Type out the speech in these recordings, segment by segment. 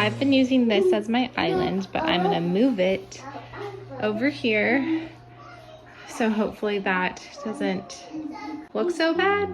I've been using this as my island, but I'm gonna move it over here. So hopefully that doesn't look so bad.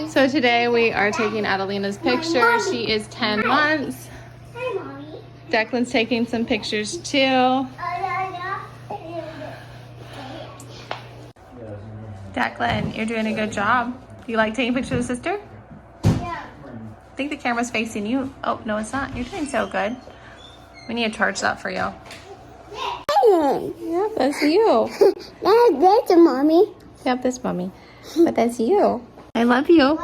So today we are taking Adelina's picture. She is 10 months. Declan's taking some pictures too. Declan, you're doing a good job. You like taking pictures of sister? Yeah. I think the camera's facing you. Oh, no, it's not. You're doing so good. We need to charge that for you. Yeah, that's you. That's mommy. Yep, that's mommy. But that's you. I love you.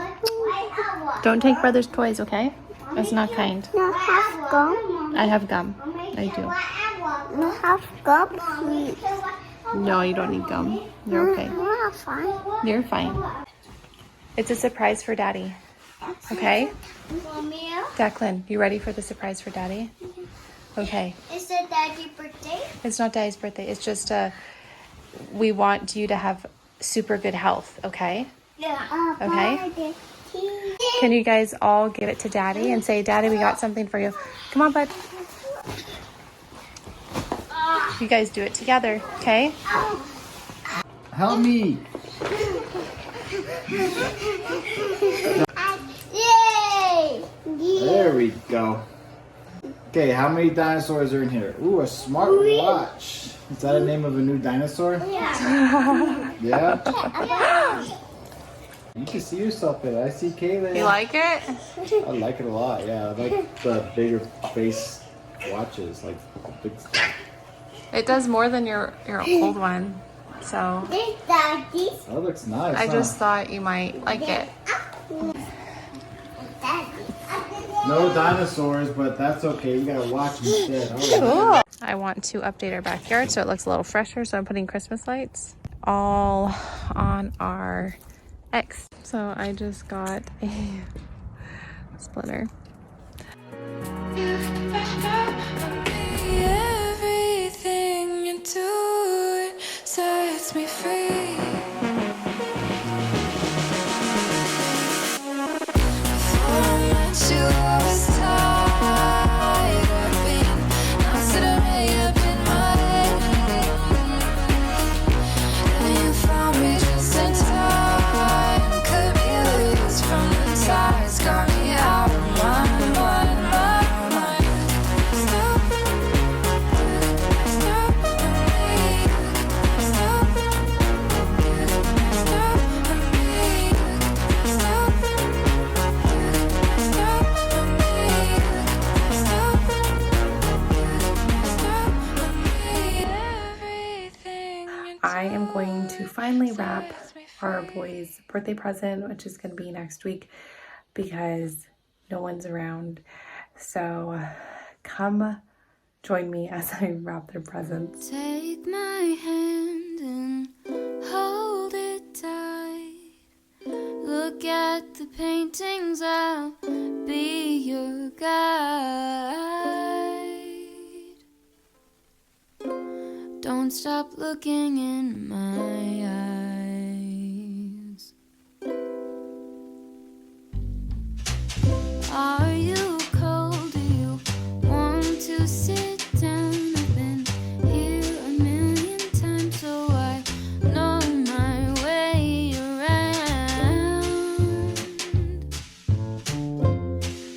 Don't take brother's toys, okay? That's not kind. No have gum. I have gum. I do. No have gum, please. No, you don't need gum. You're okay. No, fine. You're fine. It's a surprise for Daddy. Okay? Mommy, Declan, you ready for the surprise for Daddy? Okay. is it Daddy's birthday? It's not Daddy's birthday. It's just we want you to have super good health, okay? Yeah. Okay. Can you guys all give it to Daddy and say, Daddy, we got something for you. Come on, bud. You guys do it together, okay? Help me. Yay! There we go. Okay, how many dinosaurs are in here? Ooh, a smart watch. Is that the name of a new dinosaur? Yeah. Yeah? You can see yourself in it. I see Kaylin. You like it? I like it a lot, yeah. I like the bigger face watches, like big stuff. It does more than your old one. So This Daddy. That looks nice, I huh? just thought you might like it. No dinosaurs, but that's okay. We got a watch instead. All right. Cool. I want to update our backyard so it looks a little fresher. So I'm putting Christmas lights all on our X. So I just got a splitter. Everything you do sets me free. Before I met you, I was tied up in knots that I made up in my head. And you found me just in time. Cut me loose from the ties, got me out of my mind. I am going to finally wrap our boys' birthday present, which is going to be next week because no one's around. So come join me as I wrap their presents. Take my hand and hold it tight. Look at the paintings, I'll be your guide. Don't stop looking in my eyes. Are you cold? Do you want to sit down? I've been here a million times, so I know my way around.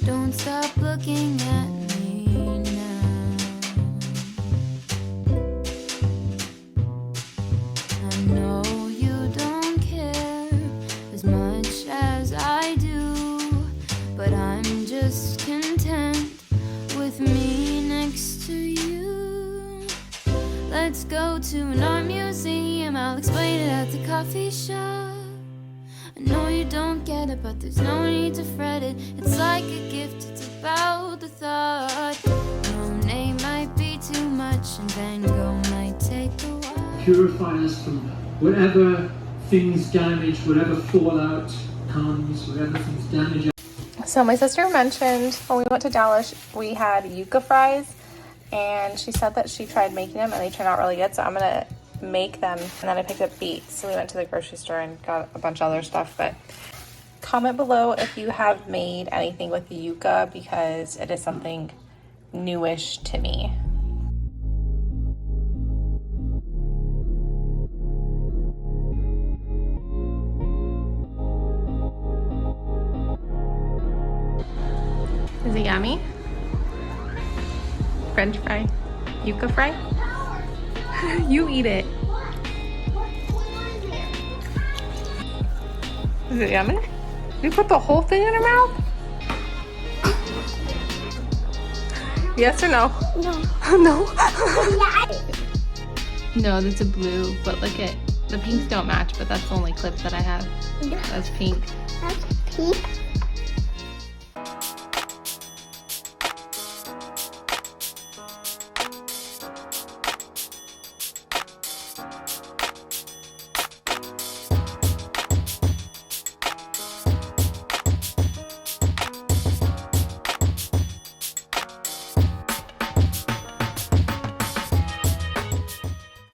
Don't stop looking at me now. I know I'll explain it at the coffee shop. I know you don't get it, but there's no need to fret it. It's like a gift, it's about the thought. Monet might be too much, and Van Gogh might take a while. Purify us from whatever things damage, whatever fallout comes, whatever things damage. So my sister mentioned when we went to Dallas, we had yucca fries, and she said that she tried making them and they turned out really good. So I'm gonna make them. And then I picked up beets. So we went to the grocery store and got a bunch of other stuff. But comment below if you have made anything with the yucca, because it is something newish to me. Is it yummy? French fry? Yucca fry? You eat it. Is it yummy? You put the whole thing in your mouth? Yes or no? No. No? No, that's a blue, but look at, the pinks don't match, but that's the only clip that I have. That's pink. That's pink.